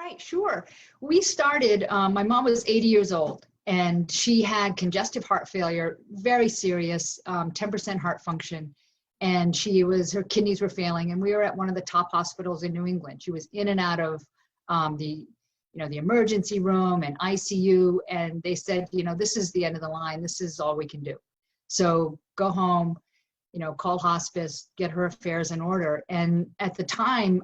Right, sure. We started, my mom was 80 years old and she had congestive heart failure, very serious, 10% heart function. And her kidneys were failing. And we were at one of the top hospitals in New England. She was in and out of the emergency room and ICU. And they said, this is the end of the line. This is all we can do. So go home, call hospice, get her affairs in order. And at the time,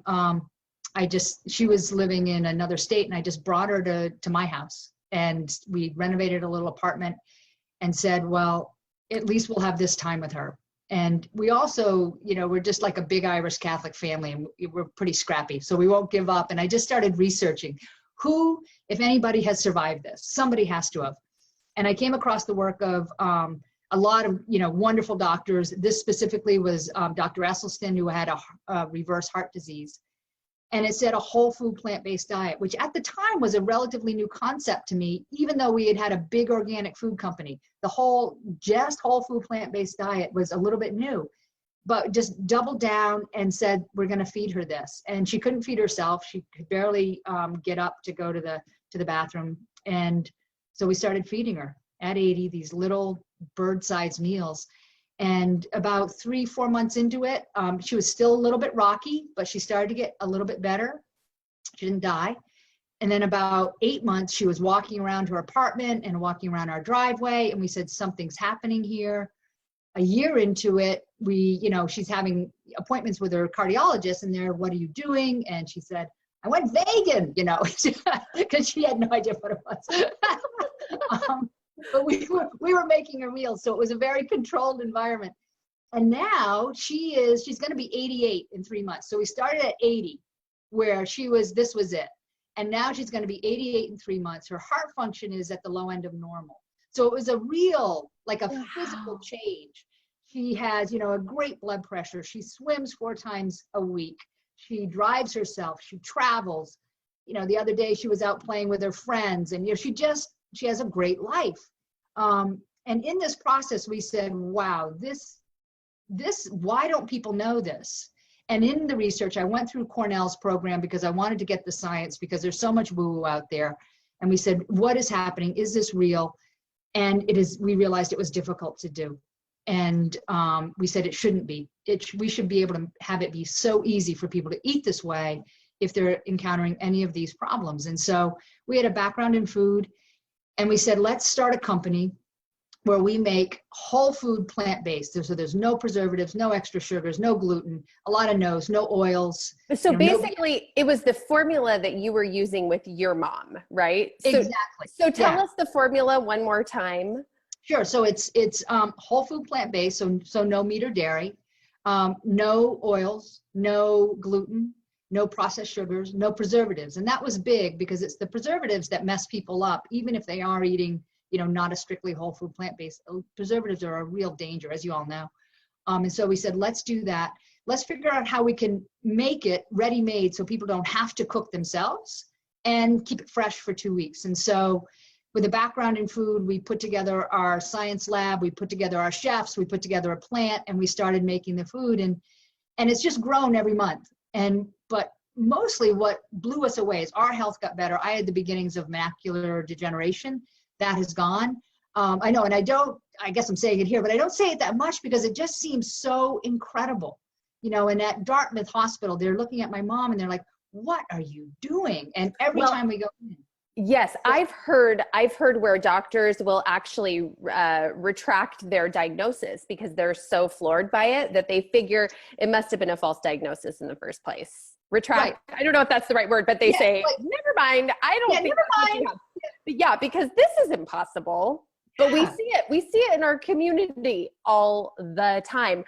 she was living in another state and I just brought her to my house and we renovated a little apartment and said, well, at least we'll have this time with her. And we also, we're just like a big Irish Catholic family and we're pretty scrappy, so we won't give up. And I just started researching who, if anybody has survived this, somebody has to have. And I came across the work of a lot of, wonderful doctors. This specifically was Dr. Esselstyn, who had a reverse heart disease. And it said a whole food plant-based diet, which at the time was a relatively new concept to me, even though we had a big organic food company. Just whole food plant-based diet was a little bit new, but just doubled down and said, we're going to feed her this. And she couldn't feed herself. She could barely get up to go to the bathroom. And so we started feeding her at 80, these little bird-sized meals. And about 3-4 months into it, she was still a little bit rocky, but she started to get a little bit better. She didn't die. And then about 8 months, she was walking around her apartment and walking around our driveway. And we said, something's happening here. A year into it, she's having appointments with her cardiologist and they're, what are you doing? And she said, I went vegan, because she had no idea what it was. But we were making her meals, so it was a very controlled environment. And now she's going to be 88 in 3 months. So we started at 80, where this was it. And now she's going to be 88 in 3 months. Her heart function is at the low end of normal. So it was a real, physical change. She has, a great blood pressure. She swims 4 times a week. She drives herself. She travels. The other day she was out playing with her friends, and she has a great life. And in this process, we said, wow, this, why don't people know this? And in the research, I went through Cornell's program because I wanted to get the science, because there's so much woo-woo out there. And we said, what is happening? Is this real? And we realized it was difficult to do. And we said it shouldn't be. We should be able to have it be so easy for people to eat this way if they're encountering any of these problems. And so we had a background in food. And we said, let's start a company where we make whole food plant-based. So there's no preservatives, no extra sugars, no gluten, a lot of no oils. So basically it was the formula that you were using with your mom, right? Exactly. So tell us the formula one more time. Sure. So it's whole food plant-based. So no meat or dairy, no oils, no gluten, no processed sugars, no preservatives. And that was big because it's the preservatives that mess people up, even if they are eating, not a strictly whole food plant-based. Preservatives are a real danger, as you all know. And so we said, let's do that. Let's figure out how we can make it ready-made so people don't have to cook themselves and keep it fresh for 2 weeks. And so with a background in food, we put together our science lab, we put together our chefs, we put together a plant, and we started making the food. And it's just grown every month. But mostly what blew us away is our health got better. I had the beginnings of macular degeneration. That has gone. I know, and I guess I'm saying it here, but I don't say it that much because it just seems so incredible. And at Dartmouth Hospital, they're looking at my mom and they're like, what are you doing? And every time we go in. Yes, I've heard where doctors will actually retract their diagnosis because they're so floored by it that they figure it must have been a false diagnosis in the first place. Retract. Right. I don't know if that's the right word, but they say, never mind. I don't think that's what you have. Yeah, because this is impossible. But we see it in our community all the time.